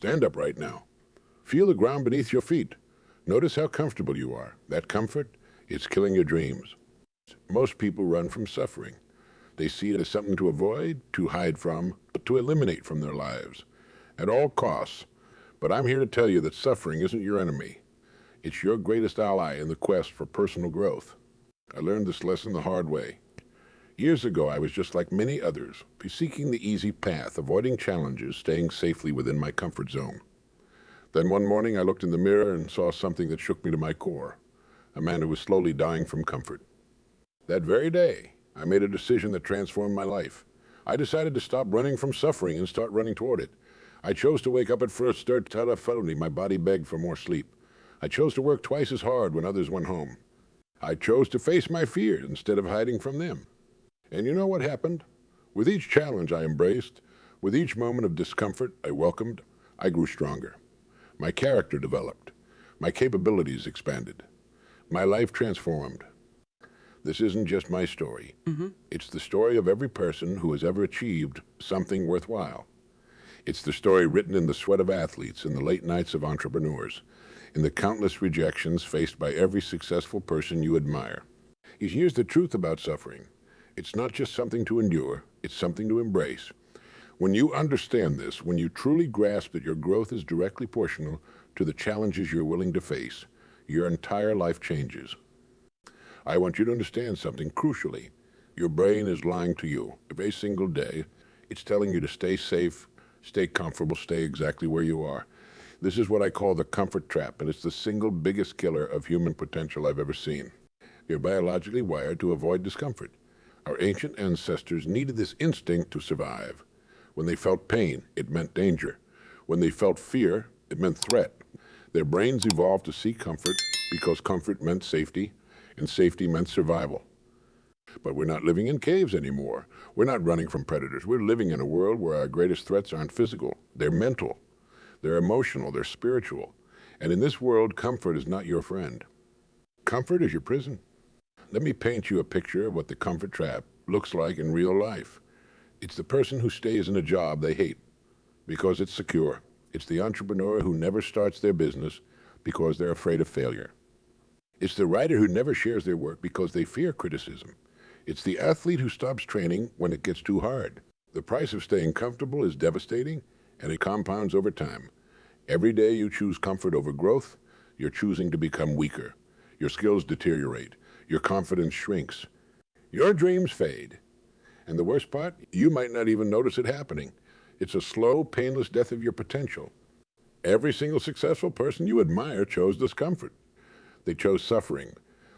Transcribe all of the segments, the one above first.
Stand up right now. Feel the ground beneath your feet. Notice how comfortable you are. That comfort, it's killing your dreams. Most people run from suffering. They see it as something to avoid, to hide from, but to eliminate from their lives, at all costs. But I'm here to tell you that suffering isn't your enemy. It's your greatest ally in the quest for personal growth. I learned this lesson the hard way. Years ago, I was just like many others, seeking the easy path, avoiding challenges, staying safely within my comfort zone. Then one morning, I looked in the mirror and saw something that shook me to my core, a man who was slowly dying from comfort. That very day, I made a decision that transformed my life. I decided to stop running from suffering and start running toward it. I chose to wake up at first stirred telephony, my body begged for more sleep. I chose to work twice as hard when others went home. I chose to face my fears instead of hiding from them. And you know what happened? With each challenge I embraced, with each moment of discomfort I welcomed, I grew stronger. My character developed. My capabilities expanded. My life transformed. This isn't just my story. It's the story of every person who has ever achieved something worthwhile. It's the story written in the sweat of athletes, in the late nights of entrepreneurs, in the countless rejections faced by every successful person you admire. Here's the truth about suffering. It's not just something to endure, it's something to embrace. When you understand this, when you truly grasp that your growth is directly proportional to the challenges you're willing to face, your entire life changes. I want you to understand something crucially. Your brain is lying to you every single day. It's telling you to stay safe, stay comfortable, stay exactly where you are. This is what I call the comfort trap, and it's the single biggest killer of human potential I've ever seen. You're biologically wired to avoid discomfort. Our ancient ancestors needed this instinct to survive. When they felt pain, it meant danger. When they felt fear, it meant threat. Their brains evolved to seek comfort because comfort meant safety, and safety meant survival. But we're not living in caves anymore. We're not running from predators. We're living in a world where our greatest threats aren't physical. They're mental. They're emotional. They're spiritual. And in this world, comfort is not your friend. Comfort is your prison. Let me paint you a picture of what the comfort trap looks like in real life. It's the person who stays in a job they hate because it's secure. It's the entrepreneur who never starts their business because they're afraid of failure. It's the writer who never shares their work because they fear criticism. It's the athlete who stops training when it gets too hard. The price of staying comfortable is devastating, and it compounds over time. Every day you choose comfort over growth, you're choosing to become weaker. Your skills deteriorate. Your confidence shrinks. Your dreams fade. And the worst part, you might not even notice it happening. It's a slow, painless death of your potential. Every single successful person you admire chose discomfort. They chose suffering.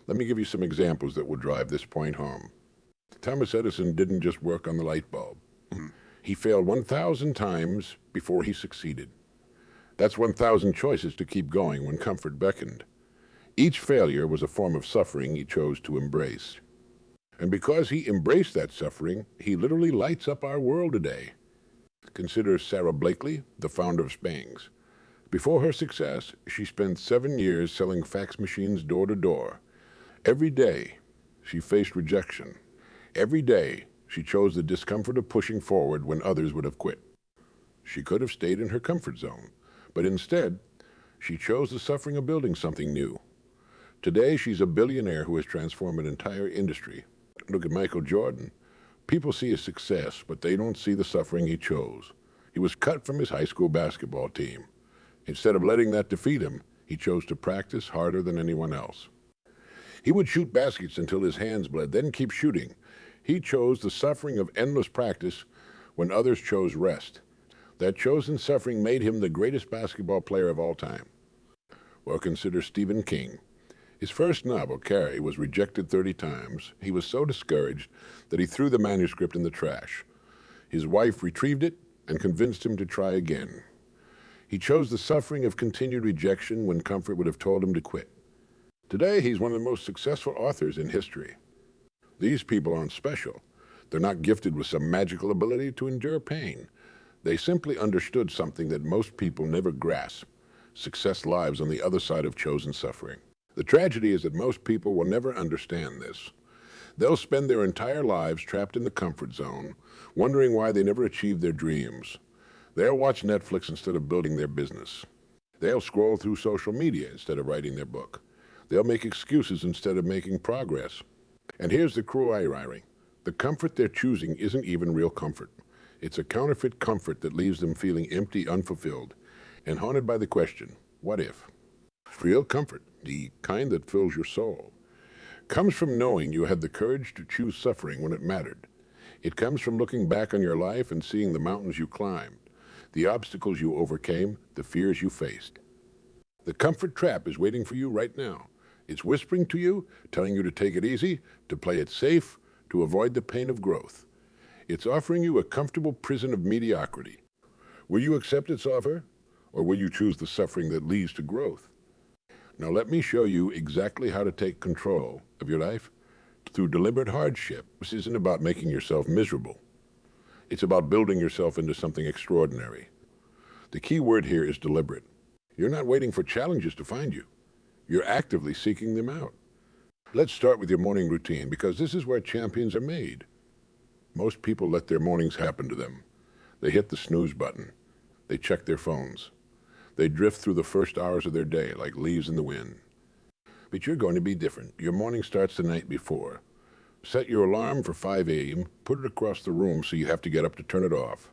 Let me give you some examples that will drive this point home. Thomas Edison didn't just work on the light bulb. He failed 1,000 times before he succeeded. That's 1,000 choices to keep going when comfort beckoned. Each failure was a form of suffering he chose to embrace. And because he embraced that suffering, he literally lights up our world today. Consider Sarah Blakely, the founder of Spanx. Before her success, she spent 7 years selling fax machines door to door. Every day, she faced rejection. Every day, she chose the discomfort of pushing forward when others would have quit. She could have stayed in her comfort zone, but instead, she chose the suffering of building something new. Today, she's a billionaire who has transformed an entire industry. Look at Michael Jordan. People see his success, but they don't see the suffering he chose. He was cut from his high school basketball team. Instead of letting that defeat him, he chose to practice harder than anyone else. He would shoot baskets until his hands bled, then keep shooting. He chose the suffering of endless practice when others chose rest. That chosen suffering made him the greatest basketball player of all time. Well, consider Stephen King. His first novel, Carrie, was rejected 30 times. He was so discouraged that he threw the manuscript in the trash. His wife retrieved it and convinced him to try again. He chose the suffering of continued rejection when comfort would have told him to quit. Today, he's one of the most successful authors in history. These people aren't special. They're not gifted with some magical ability to endure pain. They simply understood something that most people never grasp. Success lives on the other side of chosen suffering. The tragedy is that most people will never understand this. They'll spend their entire lives trapped in the comfort zone, wondering why they never achieved their dreams. They'll watch Netflix instead of building their business. They'll scroll through social media instead of writing their book. They'll make excuses instead of making progress. And here's the cruel irony. The comfort they're choosing isn't even real comfort. It's a counterfeit comfort that leaves them feeling empty, unfulfilled, and haunted by the question, what if? Real comfort, the kind that fills your soul, comes from knowing you had the courage to choose suffering when it mattered. It comes from looking back on your life and seeing the mountains you climbed, the obstacles you overcame, the fears you faced. The comfort trap is waiting for you right now. It's whispering to you, telling you to take it easy, to play it safe, to avoid the pain of growth. It's offering you a comfortable prison of mediocrity. Will you accept its offer, or will you choose the suffering that leads to growth? Now let me show you exactly how to take control of your life through deliberate hardship. This isn't about making yourself miserable. It's about building yourself into something extraordinary. The key word here is deliberate. You're not waiting for challenges to find you. You're actively seeking them out. Let's start with your morning routine, because this is where champions are made. Most people let their mornings happen to them. They hit the snooze button. They check their phones. They drift through the first hours of their day like leaves in the wind. But you're going to be different. Your morning starts the night before. Set your alarm for 5 a.m., put it across the room so you have to get up to turn it off.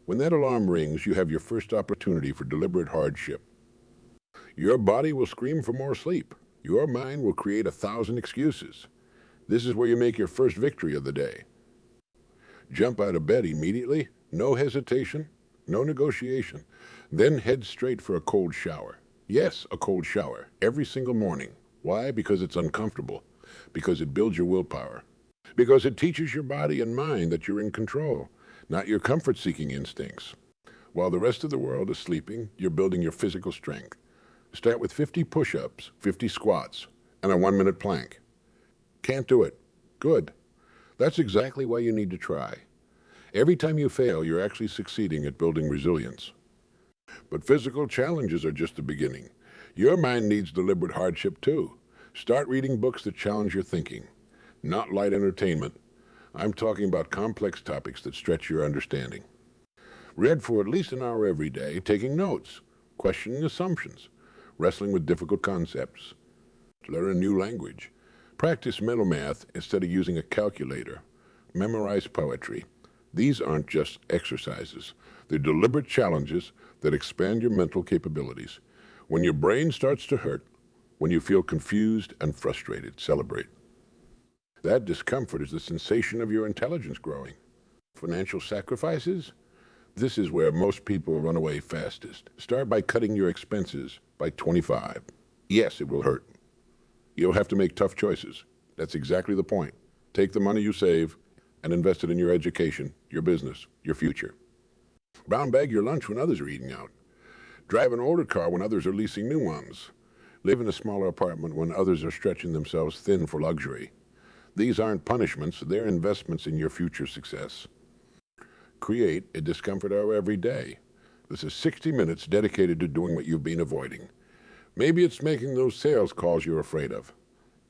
When that alarm rings, you have your first opportunity for deliberate hardship. Your body will scream for more sleep. Your mind will create 1,000 excuses. This is where you make your first victory of the day. Jump out of bed immediately, no hesitation, no negotiation. Then head straight for a cold shower. Yes, a cold shower, every single morning. Why? Because it's uncomfortable. Because it builds your willpower. Because it teaches your body and mind that you're in control, not your comfort-seeking instincts. While the rest of the world is sleeping, you're building your physical strength. Start with 50 push-ups, 50 squats, and a 1-minute plank. Can't do it? Good. That's exactly why you need to try. Every time you fail, you're actually succeeding at building resilience. But physical challenges are just the beginning. Your mind needs deliberate hardship too. Start reading books that challenge your thinking, not light entertainment. I'm talking about complex topics that stretch your understanding. Read for at least an hour every day, taking notes, questioning assumptions, wrestling with difficult concepts. Learn a new language. Practice mental math instead of using a calculator. Memorize poetry. These aren't just exercises. They're deliberate challenges that expand your mental capabilities. When your brain starts to hurt, when you feel confused and frustrated, celebrate. That discomfort is the sensation of your intelligence growing. Financial sacrifices? This is where most people run away fastest. Start by cutting your expenses by 25. Yes, it will hurt. You'll have to make tough choices. That's exactly the point. Take the money you save and invest it in your education, your business, your future. Brown bag your lunch when others are eating out. Drive an older car when others are leasing new ones. Live in a smaller apartment when others are stretching themselves thin for luxury. These aren't punishments, they're investments in your future success. Create a discomfort hour every day. This is 60 minutes dedicated to doing what you've been avoiding. Maybe it's making those sales calls you're afraid of.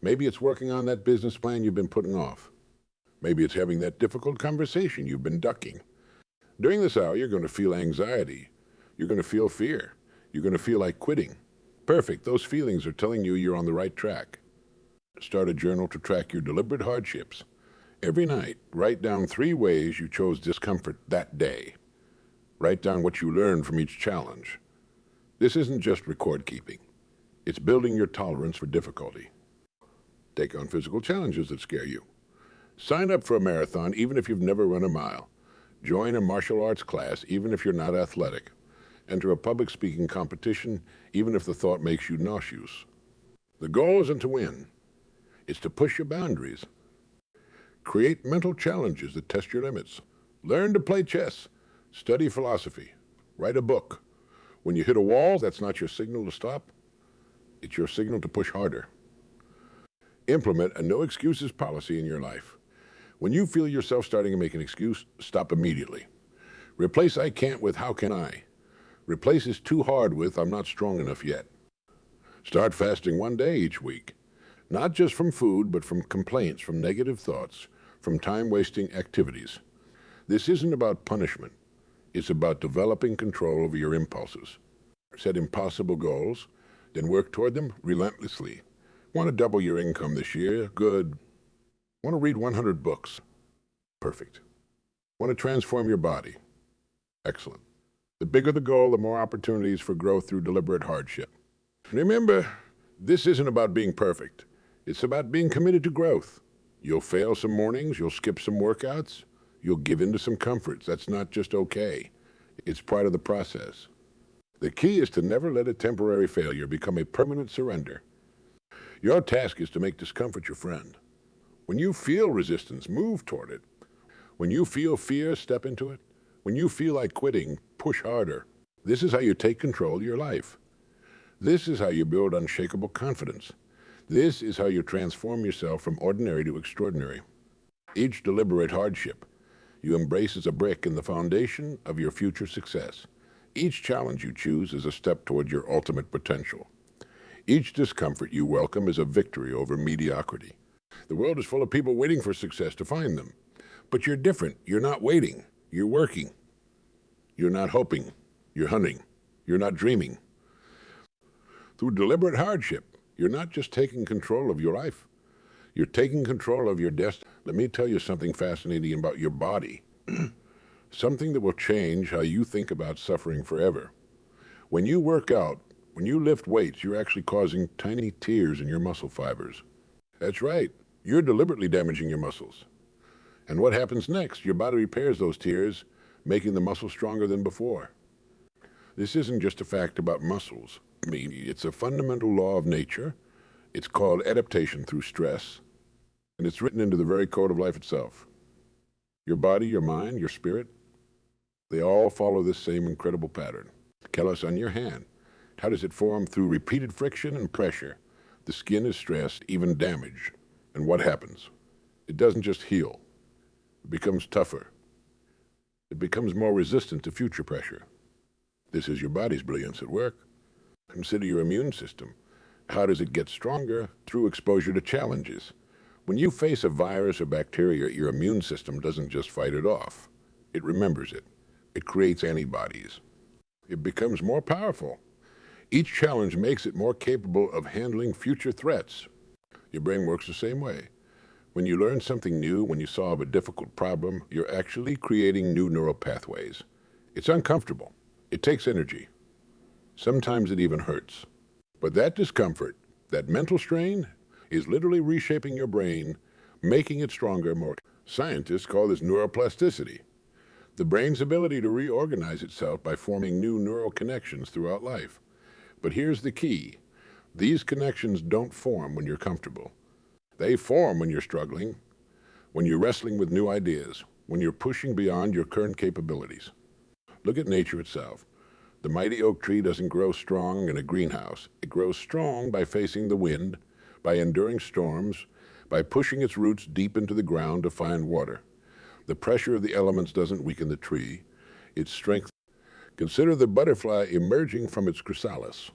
Maybe it's working on that business plan you've been putting off. Maybe it's having that difficult conversation you've been ducking. During this hour, you're going to feel anxiety. You're going to feel fear. You're going to feel like quitting. Perfect. Those feelings are telling you you're on the right track. Start a journal to track your deliberate hardships. Every night, write down 3 ways you chose discomfort that day. Write down what you learned from each challenge. This isn't just record keeping. It's building your tolerance for difficulty. Take on physical challenges that scare you. Sign up for a marathon even if you've never run a mile. Join a martial arts class even if you're not athletic. Enter a public speaking competition even if the thought makes you nauseous. The goal isn't to win. It's to push your boundaries. Create mental challenges that test your limits. Learn to play chess. Study philosophy. Write a book. When you hit a wall, that's not your signal to stop. It's your signal to push harder. Implement a no excuses policy in your life. When you feel yourself starting to make an excuse, stop immediately. Replace I can't with how can I. Replace is too hard with I'm not strong enough yet. Start fasting 1 day each week. Not just from food, but from complaints, from negative thoughts, from time-wasting activities. This isn't about punishment. It's about developing control over your impulses. Set impossible goals, then work toward them relentlessly. Want to double your income this year? Good. Want to read 100 books? Perfect. Want to transform your body? Excellent. The bigger the goal, the more opportunities for growth through deliberate hardship. Remember, this isn't about being perfect. It's about being committed to growth. You'll fail some mornings, you'll skip some workouts, you'll give in to some comforts. That's not just okay. It's part of the process. The key is to never let a temporary failure become a permanent surrender. Your task is to make discomfort your friend. When you feel resistance, move toward it. When you feel fear, step into it. When you feel like quitting, push harder. This is how you take control of your life. This is how you build unshakable confidence. This is how you transform yourself from ordinary to extraordinary. Each deliberate hardship you embrace as a brick in the foundation of your future success. Each challenge you choose is a step toward your ultimate potential. Each discomfort you welcome is a victory over mediocrity. The world is full of people waiting for success to find them. But you're different. You're not waiting. You're working. You're not hoping. You're hunting. You're not dreaming. Through deliberate hardship, you're not just taking control of your life. You're taking control of your destiny. Let me tell you something fascinating about your body. Something that will change how you think about suffering forever. When you work out, when you lift weights, you're actually causing tiny tears in your muscle fibers. That's right. You're deliberately damaging your muscles. And what happens next? Your body repairs those tears, making the muscle stronger than before. This isn't just a fact about muscles. I mean, it's a fundamental law of nature. It's called adaptation through stress, and it's written into the very code of life itself. Your body, your mind, your spirit, they all follow this same incredible pattern. Callus on your hand. How does it form? Through repeated friction and pressure. The skin is stressed, even damaged. And what happens? It doesn't just heal. It becomes tougher. It becomes more resistant to future pressure. This is your body's brilliance at work. Consider your immune system. How does it get stronger? Through exposure to challenges. When you face a virus or bacteria, your immune system doesn't just fight it off. It remembers it. It creates antibodies. It becomes more powerful. Each challenge makes it more capable of handling future threats. Your brain works the same way. When you learn something new, when you solve a difficult problem, you're actually creating new neural pathways. It's uncomfortable. It takes energy. Sometimes it even hurts. But that discomfort, that mental strain, is literally reshaping your brain, making it stronger, more. Scientists call this neuroplasticity, the brain's ability to reorganize itself by forming new neural connections throughout life. But here's the key. These connections don't form when you're comfortable. They form when you're struggling, when you're wrestling with new ideas, when you're pushing beyond your current capabilities. Look at nature itself. The mighty oak tree doesn't grow strong in a greenhouse. It grows strong by facing the wind, by enduring storms, by pushing its roots deep into the ground to find water. The pressure of the elements doesn't weaken the tree. Its strength. Consider the butterfly emerging from its chrysalis.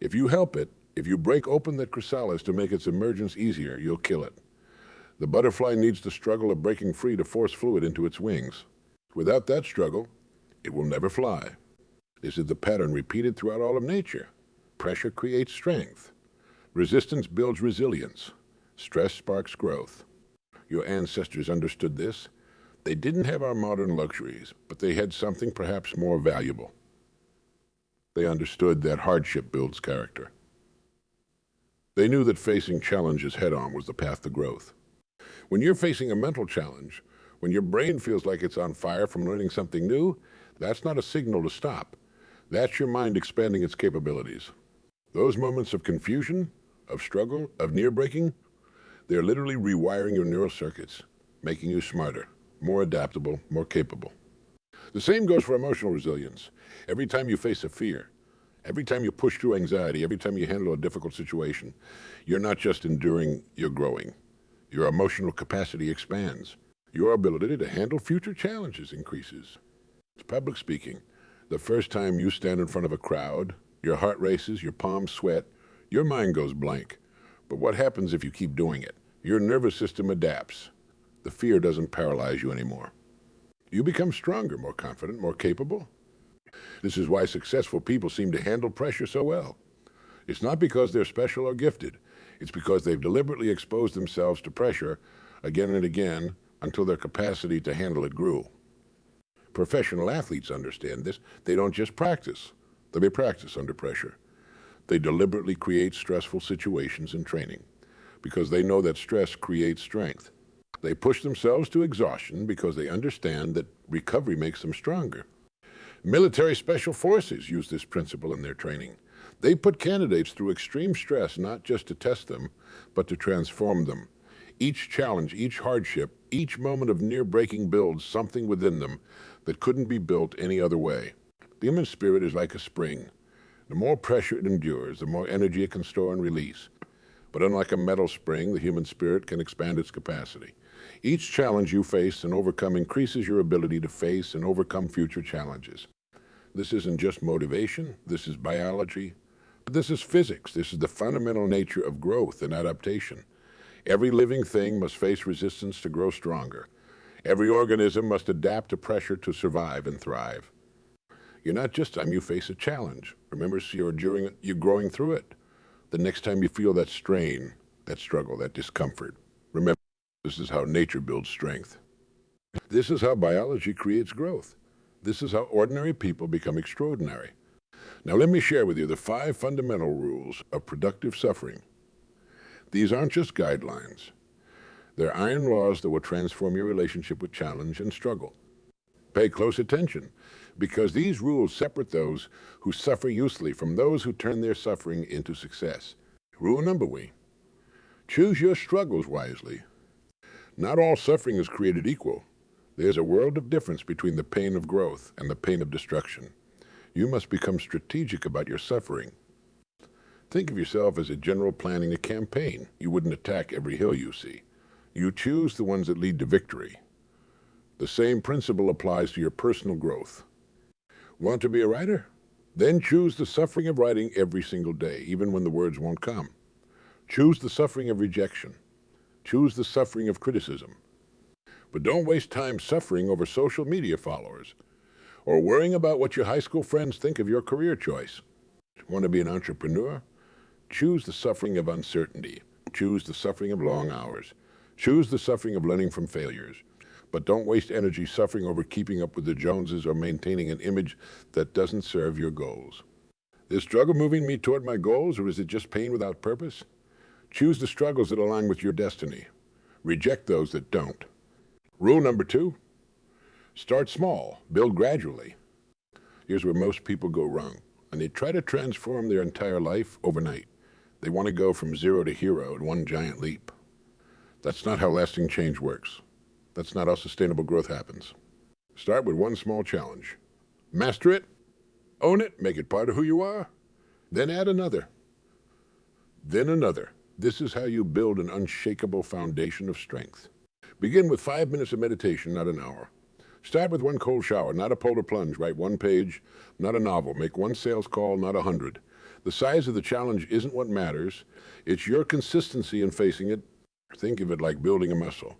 If you help it, if you break open that chrysalis to make its emergence easier, you'll kill it. The butterfly needs the struggle of breaking free to force fluid into its wings. Without that struggle, it will never fly. This is the pattern repeated throughout all of nature. Pressure creates strength. Resistance builds resilience. Stress sparks growth. Your ancestors understood this. They didn't have our modern luxuries, but they had something perhaps more valuable. They understood that hardship builds character. They knew that facing challenges head-on was the path to growth. When you're facing a mental challenge, when your brain feels like it's on fire from learning something new, that's not a signal to stop. That's your mind expanding its capabilities. Those moments of confusion, of struggle, of near-breaking, they're literally rewiring your neural circuits, making you smarter, more adaptable, more capable. The same goes for emotional resilience. Every time you face a fear, every time you push through anxiety, every time you handle a difficult situation, you're not just enduring, you're growing. Your emotional capacity expands. Your ability to handle future challenges increases. It's public speaking. The first time you stand in front of a crowd, your heart races, your palms sweat, your mind goes blank. But what happens if you keep doing it? Your nervous system adapts. The fear doesn't paralyze you anymore. You become stronger, more confident, more capable. This is why successful people seem to handle pressure so well. It's not because they're special or gifted. It's because they've deliberately exposed themselves to pressure again and again until their capacity to handle it grew. Professional athletes understand this. They don't just practice. They practice under pressure. They deliberately create stressful situations in training because they know that stress creates strength. They push themselves to exhaustion because they understand that recovery makes them stronger. Military special forces use this principle in their training. They put candidates through extreme stress not just to test them, but to transform them. Each challenge, each hardship, each moment of near breaking builds something within them that couldn't be built any other way. The human spirit is like a spring. The more pressure it endures, the more energy it can store and release. But unlike a metal spring, the human spirit can expand its capacity. Each challenge you face and overcome increases your ability to face and overcome future challenges. This isn't just motivation, this is biology, but this is physics. This is the fundamental nature of growth and adaptation. Every living thing must face resistance to grow stronger. Every organism must adapt to pressure to survive and thrive. You're not just time you face a challenge. Remember, you're growing through it. The next time you feel that strain, that struggle, that discomfort, remember, this is how nature builds strength. This is how biology creates growth. This is how ordinary people become extraordinary. Now let me share with you the 5 fundamental rules of productive suffering. These aren't just guidelines. They're iron laws that will transform your relationship with challenge and struggle. Pay close attention, because these rules separate those who suffer usefully from those who turn their suffering into success. Rule number 1, choose your struggles wisely. Not all suffering is created equal. There's a world of difference between the pain of growth and the pain of destruction. You must become strategic about your suffering. Think of yourself as a general planning a campaign. You wouldn't attack every hill you see. You choose the ones that lead to victory. The same principle applies to your personal growth. Want to be a writer? Then choose the suffering of writing every single day, even when the words won't come. Choose the suffering of rejection. Choose the suffering of criticism. But don't waste time suffering over social media followers or worrying about what your high school friends think of your career choice. Want to be an entrepreneur? Choose the suffering of uncertainty. Choose the suffering of long hours. Choose the suffering of learning from failures. But don't waste energy suffering over keeping up with the Joneses or maintaining an image that doesn't serve your goals. Is struggle moving me toward my goals, or is it just pain without purpose? Choose the struggles that align with your destiny. Reject those that don't. Rule number 2, start small, build gradually. Here's where most people go wrong, and they try to transform their entire life overnight. They want to go from 0 to hero in one giant leap. That's not how lasting change works. That's not how sustainable growth happens. Start with one small challenge. Master it, own it, make it part of who you are, then add another. Then another. This is how you build an unshakable foundation of strength. Begin with 5 minutes of meditation, not an hour. Start with one cold shower, not a polar plunge. Write one page, not a novel. Make one sales call, not 100. The size of the challenge isn't what matters. It's your consistency in facing it. Think of it like building a muscle.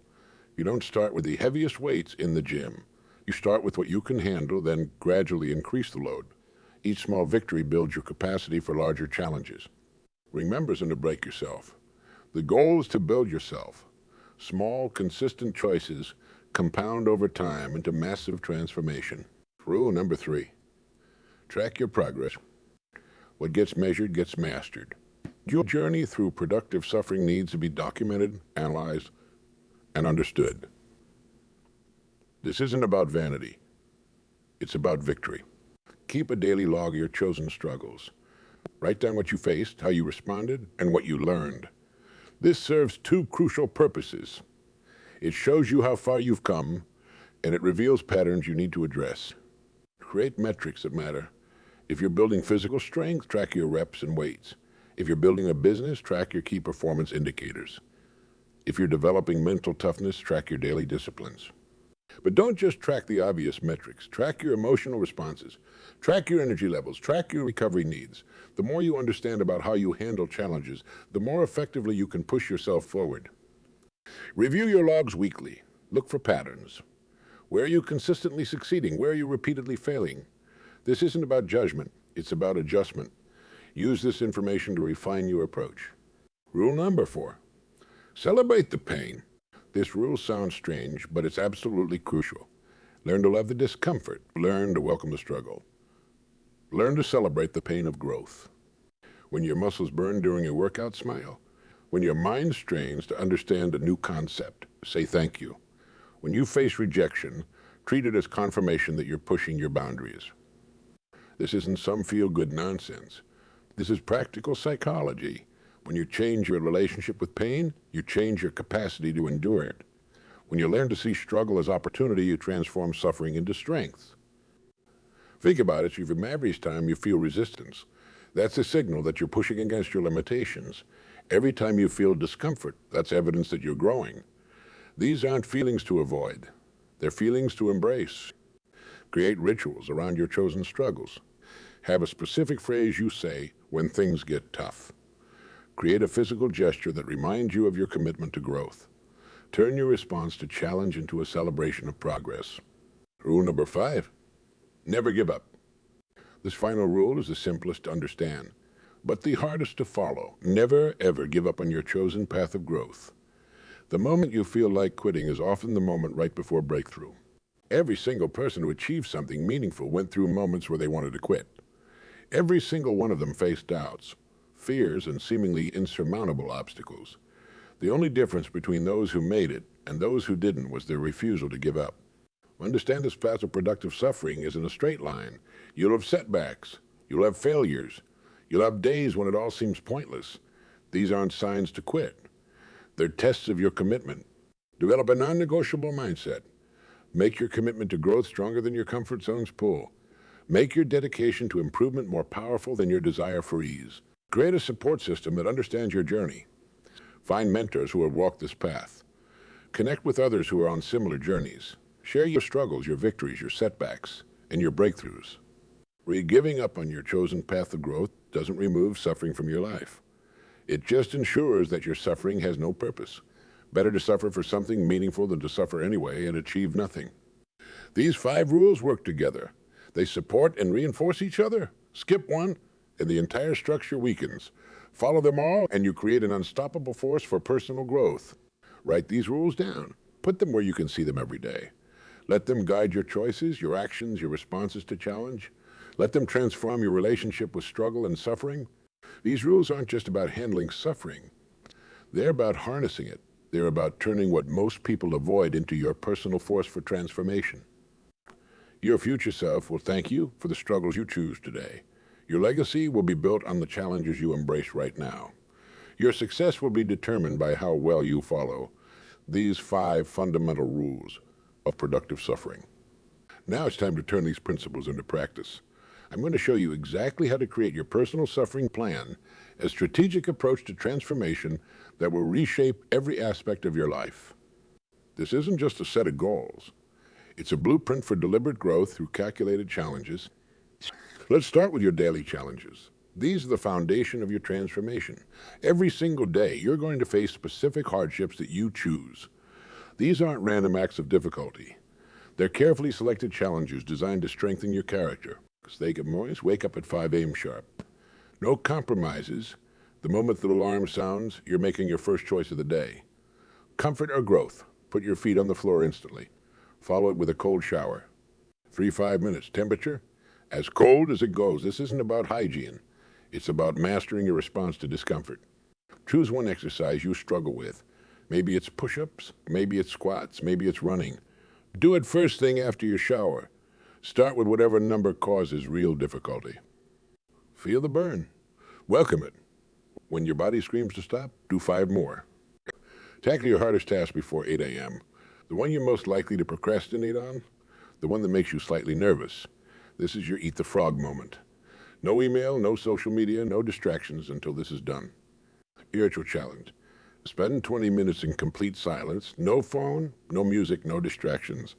You don't start with the heaviest weights in the gym. You start with what you can handle, then gradually increase the load. Each small victory builds your capacity for larger challenges. Remember, isn't to break yourself. The goal is to build yourself. Small, consistent choices compound over time into massive transformation. Rule number 3, track your progress. What gets measured gets mastered. Your journey through productive suffering needs to be documented, analyzed, and understood. This isn't about vanity. It's about victory. Keep a daily log of your chosen struggles. Write down what you faced, how you responded, and what you learned. This serves 2 crucial purposes. It shows you how far you've come, and it reveals patterns you need to address. Create metrics that matter. If you're building physical strength, track your reps and weights. If you're building a business, track your key performance indicators. If you're developing mental toughness, track your daily disciplines. But don't just track the obvious metrics. Track your emotional responses. Track your energy levels. Track your recovery needs. The more you understand about how you handle challenges, the more effectively you can push yourself forward. Review your logs weekly. Look for patterns. Where are you consistently succeeding? Where are you repeatedly failing? This isn't about judgment, it's about adjustment. Use this information to refine your approach. Rule number 4. Celebrate the pain. This rule sounds strange, but it's absolutely crucial. Learn to love the discomfort. Learn to welcome the struggle. Learn to celebrate the pain of growth. When your muscles burn during a workout, smile. When your mind strains to understand a new concept, say thank you. When you face rejection, treat it as confirmation that you're pushing your boundaries. This isn't some feel-good nonsense. This is practical psychology. When you change your relationship with pain, you change your capacity to endure it. When you learn to see struggle as opportunity, you transform suffering into strength. Think about it. Every average time you feel resistance, that's a signal that you're pushing against your limitations. Every time you feel discomfort, that's evidence that you're growing. These aren't feelings to avoid. They're feelings to embrace. Create rituals around your chosen struggles. Have a specific phrase you say when things get tough. Create a physical gesture that reminds you of your commitment to growth. Turn your response to challenge into a celebration of progress. Rule number 5. Never give up. This final rule is the simplest to understand, but the hardest to follow. Never, ever give up on your chosen path of growth. The moment you feel like quitting is often the moment right before breakthrough. Every single person who achieved something meaningful went through moments where they wanted to quit. Every single one of them faced doubts, fears, and seemingly insurmountable obstacles. The only difference between those who made it and those who didn't was their refusal to give up. Understand this path of productive suffering isn't a straight line. You'll have setbacks. You'll have failures. You'll have days when it all seems pointless. These aren't signs to quit. They're tests of your commitment. Develop a non-negotiable mindset. Make your commitment to growth stronger than your comfort zone's pull. Make your dedication to improvement more powerful than your desire for ease. Create a support system that understands your journey. Find mentors who have walked this path. Connect with others who are on similar journeys. Share your struggles, your victories, your setbacks, and your breakthroughs. Giving up on your chosen path of growth doesn't remove suffering from your life. It just ensures that your suffering has no purpose. Better to suffer for something meaningful than to suffer anyway and achieve nothing. These 5 rules work together. They support and reinforce each other. Skip one, and the entire structure weakens. Follow them all, and you create an unstoppable force for personal growth. Write these rules down. Put them where you can see them every day. Let them guide your choices, your actions, your responses to challenge. Let them transform your relationship with struggle and suffering. These rules aren't just about handling suffering. They're about harnessing it. They're about turning what most people avoid into your personal force for transformation. Your future self will thank you for the struggles you choose today. Your legacy will be built on the challenges you embrace right now. Your success will be determined by how well you follow these 5 fundamental rules of productive suffering. Now it's time to turn these principles into practice. I'm going to show you exactly how to create your personal suffering plan, a strategic approach to transformation that will reshape every aspect of your life. This isn't just a set of goals. It's a blueprint for deliberate growth through calculated challenges. Let's start with your daily challenges. These are the foundation of your transformation. Every single day, you're going to face specific hardships that you choose. These aren't random acts of difficulty. They're carefully selected challenges designed to strengthen your character. Steak and Moise, wake up at 5 a.m. sharp. No compromises. The moment the alarm sounds, you're making your first choice of the day. Comfort or growth. Put your feet on the floor instantly. Follow it with a cold shower. 3-5 minutes. Temperature? As cold as it goes. This isn't about hygiene. It's about mastering your response to discomfort. Choose one exercise you struggle with. Maybe it's push-ups, maybe it's squats, maybe it's running. Do it first thing after your shower. Start with whatever number causes real difficulty. Feel the burn. Welcome it. When your body screams to stop, do 5 more. Tackle your hardest task before 8 a.m. The one you're most likely to procrastinate on, the one that makes you slightly nervous. This is your eat the frog moment. No email, no social media, no distractions until this is done. Spiritual challenge. Spend 20 minutes in complete silence. No phone, no music, no distractions.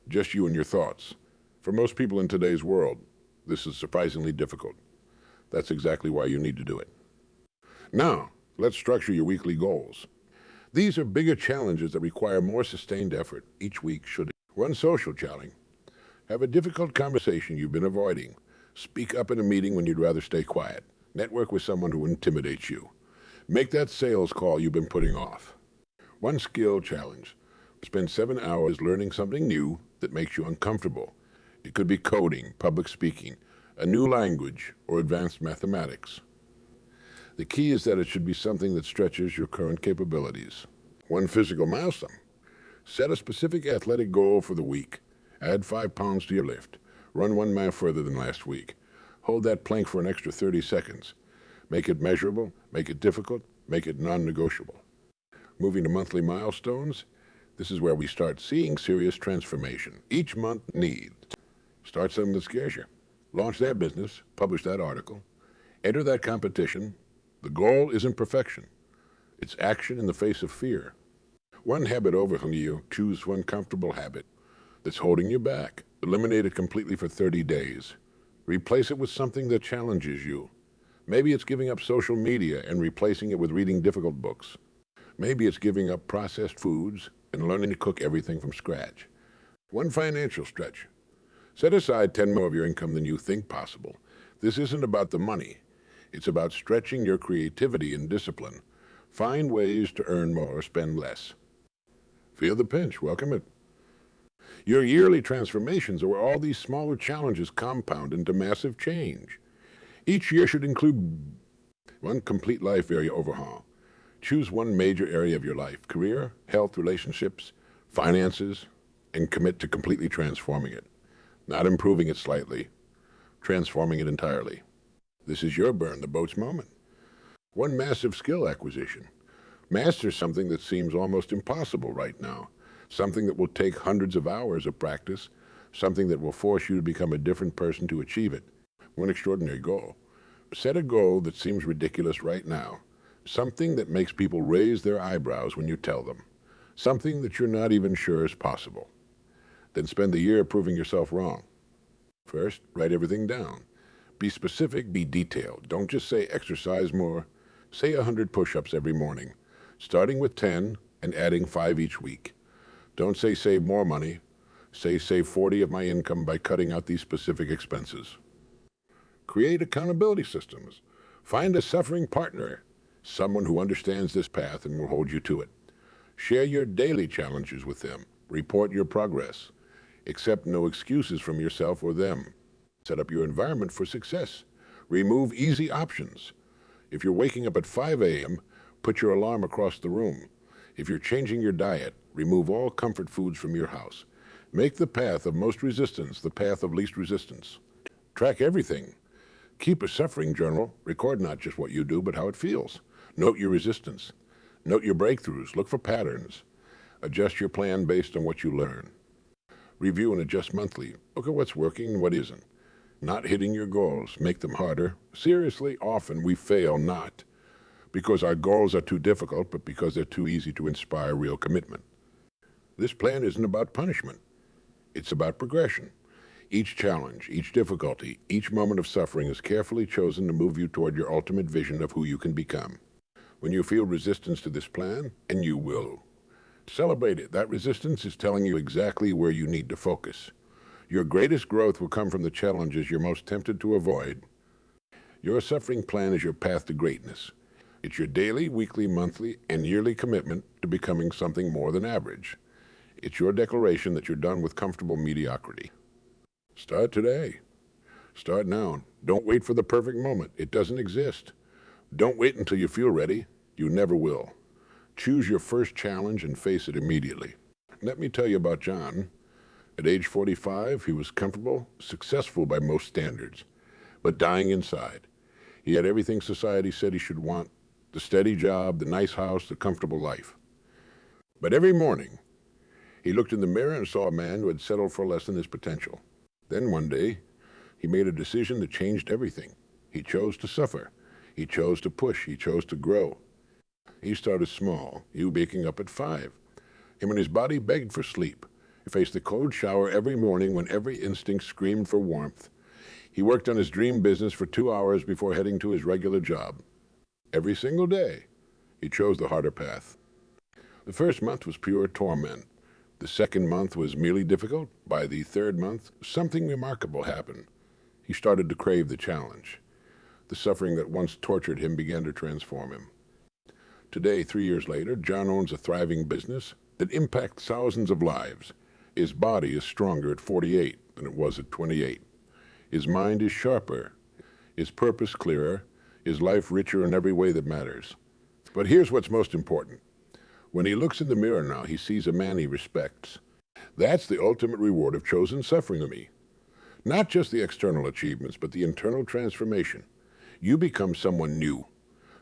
Just you and your thoughts. For most people in today's world, this is surprisingly difficult. That's exactly why you need to do it. Now, let's structure your weekly goals. These are bigger challenges that require more sustained effort. Each week should One social challenge. Have a difficult conversation you've been avoiding. Speak up in a meeting when you'd rather stay quiet. Network with someone who intimidates you. Make that sales call you've been putting off. One skill challenge. Spend 7 hours learning something new that makes you uncomfortable. It could be coding, public speaking, a new language, or advanced mathematics. The key is that it should be something that stretches your current capabilities. One physical milestone. Set a specific athletic goal for the week. Add 5 pounds to your lift. Run 1 mile further than last week. Hold that plank for an extra 30 seconds. Make it measurable, make it difficult, make it non-negotiable. Moving to monthly milestones. This is where we start seeing serious transformation. Each month needs. Start something that scares you. Launch that business, publish that article, enter that competition. The goal isn't perfection. It's action in the face of fear. One habit overwhelming you, choose one comfortable habit that's holding you back. Eliminate it completely for 30 days. Replace it with something that challenges you. Maybe it's giving up social media and replacing it with reading difficult books. Maybe it's giving up processed foods and learning to cook everything from scratch. One financial stretch. Set aside 10 more of your income than you think possible. This isn't about the money. It's about stretching your creativity and discipline. Find ways to earn more, spend less. Feel the pinch, welcome it. Your yearly transformations are where all these smaller challenges compound into massive change. Each year should include one complete life area overhaul. Choose one major area of your life, career, health, relationships, finances, and commit to completely transforming it. Not improving it slightly, transforming it entirely. This is your burn the boats moment. One massive skill acquisition. Master something that seems almost impossible right now. Something that will take hundreds of hours of practice. Something that will force you to become a different person to achieve it. One extraordinary goal. Set a goal that seems ridiculous right now. Something that makes people raise their eyebrows when you tell them. Something that you're not even sure is possible. Then spend the year proving yourself wrong. First, write everything down. Be specific, be detailed. Don't just say exercise more. Say 100 push-ups every morning, starting with 10 and adding 5 each week. Don't say save more money. Say save 40 of my income by cutting out these specific expenses. Create accountability systems. Find a suffering partner, someone who understands this path and will hold you to it. Share your daily challenges with them. Report your progress. Accept no excuses from yourself or them. Set up your environment for success. Remove easy options. If you're waking up at 5 a.m., put your alarm across the room. If you're changing your diet, remove all comfort foods from your house. Make the path of most resistance the path of least resistance. Track everything. Keep a suffering journal. Record not just what you do, but how it feels. Note your resistance. Note your breakthroughs. Look for patterns. Adjust your plan based on what you learn. Review and adjust monthly. Look at what's working and what isn't. Not hitting your goals. Make them harder. Seriously, often we fail not because our goals are too difficult, but because they're too easy to inspire real commitment. This plan isn't about punishment. It's about progression. Each challenge, each difficulty, each moment of suffering is carefully chosen to move you toward your ultimate vision of who you can become. When you feel resistance to this plan, and you will, celebrate it. That resistance is telling you exactly where you need to focus. Your greatest growth will come from the challenges you're most tempted to avoid. Your suffering plan is your path to greatness. It's your daily, weekly, monthly, and yearly commitment to becoming something more than average. It's your declaration that you're done with comfortable mediocrity. Start today. Start now. Don't wait for the perfect moment. It doesn't exist. Don't wait until you feel ready. You never will. Choose your first challenge and face it immediately. Let me tell you about John. At age 45, he was comfortable, successful by most standards, but dying inside. He had everything society said he should want: the steady job, the nice house, the comfortable life. But every morning, he looked in the mirror and saw a man who had settled for less than his potential. Then one day, he made a decision that changed everything. He chose to suffer. He chose to push. He chose to grow. He started small, you waking up at 5. Him and his body begged for sleep. He faced the cold shower every morning when every instinct screamed for warmth. He worked on his dream business for 2 hours before heading to his regular job. Every single day, he chose the harder path. The first month was pure torment, The second month was merely difficult. By the third month, something remarkable happened. He started to crave the challenge. The suffering that once tortured him began to transform him. Today, 3 years later, John owns a thriving business that impacts thousands of lives. His body is stronger at 48 than it was at 28. His mind is sharper, his purpose clearer, his life richer in every way that matters. But here's what's most important. When he looks in the mirror now, he sees a man he respects. That's the ultimate reward of chosen suffering to me. Not just the external achievements, but the internal transformation. You become someone new,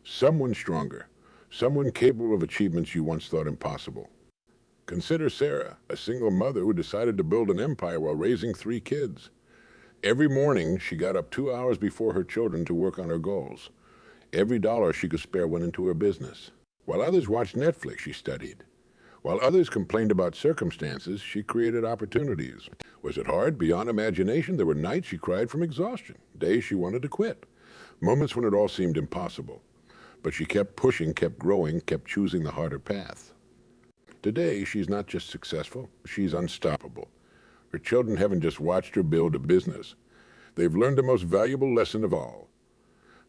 someone stronger, someone capable of achievements you once thought impossible. Consider Sarah, a single mother who decided to build an empire while raising 3 kids. Every morning, she got up 2 hours before her children to work on her goals. Every dollar she could spare went into her business. While others watched Netflix, she studied. While others complained about circumstances, she created opportunities. Was it hard? Beyond imagination, there were nights she cried from exhaustion, days she wanted to quit, moments when it all seemed impossible. But she kept pushing, kept growing, kept choosing the harder path. Today, she's not just successful, she's unstoppable. Her children haven't just watched her build a business. They've learned the most valuable lesson of all.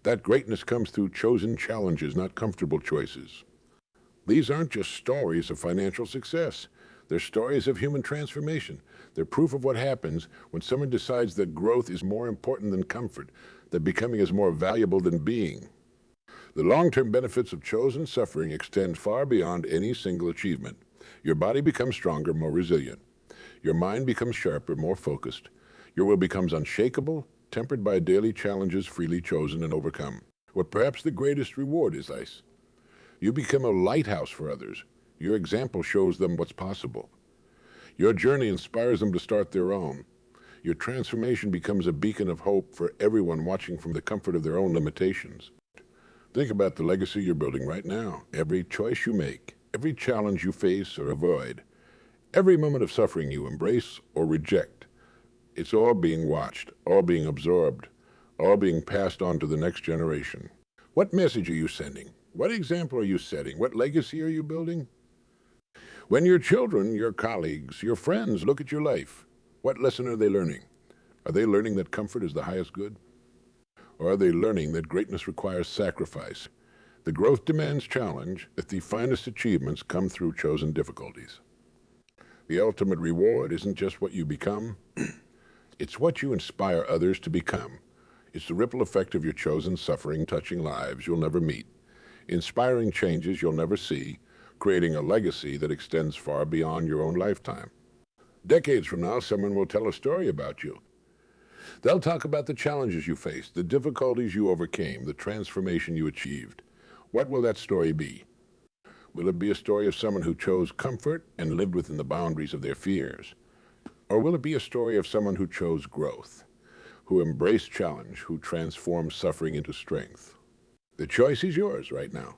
That greatness comes through chosen challenges, not comfortable choices. These aren't just stories of financial success. They're stories of human transformation. They're proof of what happens when someone decides that growth is more important than comfort, that becoming is more valuable than being. The long-term benefits of chosen suffering extend far beyond any single achievement. Your body becomes stronger, more resilient. Your mind becomes sharper, more focused. Your will becomes unshakable, tempered by daily challenges freely chosen and overcome. What perhaps the greatest reward is this. You become a lighthouse for others. Your example shows them what's possible. Your journey inspires them to start their own. Your transformation becomes a beacon of hope for everyone watching from the comfort of their own limitations. Think about the legacy you're building right now. Every choice you make, every challenge you face or avoid, every moment of suffering you embrace or reject, it's all being watched, all being absorbed, all being passed on to the next generation. What message are you sending? What example are you setting? What legacy are you building? When your children, your colleagues, your friends look at your life, what lesson are they learning? Are they learning that comfort is the highest good? Or are they learning that greatness requires sacrifice? The growth demands challenge, that the finest achievements come through chosen difficulties. The ultimate reward isn't just what you become, it's what you inspire others to become. It's the ripple effect of your chosen suffering touching lives you'll never meet, inspiring changes you'll never see, creating a legacy that extends far beyond your own lifetime. Decades from now, someone will tell a story about you. They'll talk about the challenges you faced, the difficulties you overcame, the transformation you achieved. What will that story be? Will it be a story of someone who chose comfort and lived within the boundaries of their fears? Or will it be a story of someone who chose growth, who embraced challenge, who transformed suffering into strength? The choice is yours right now.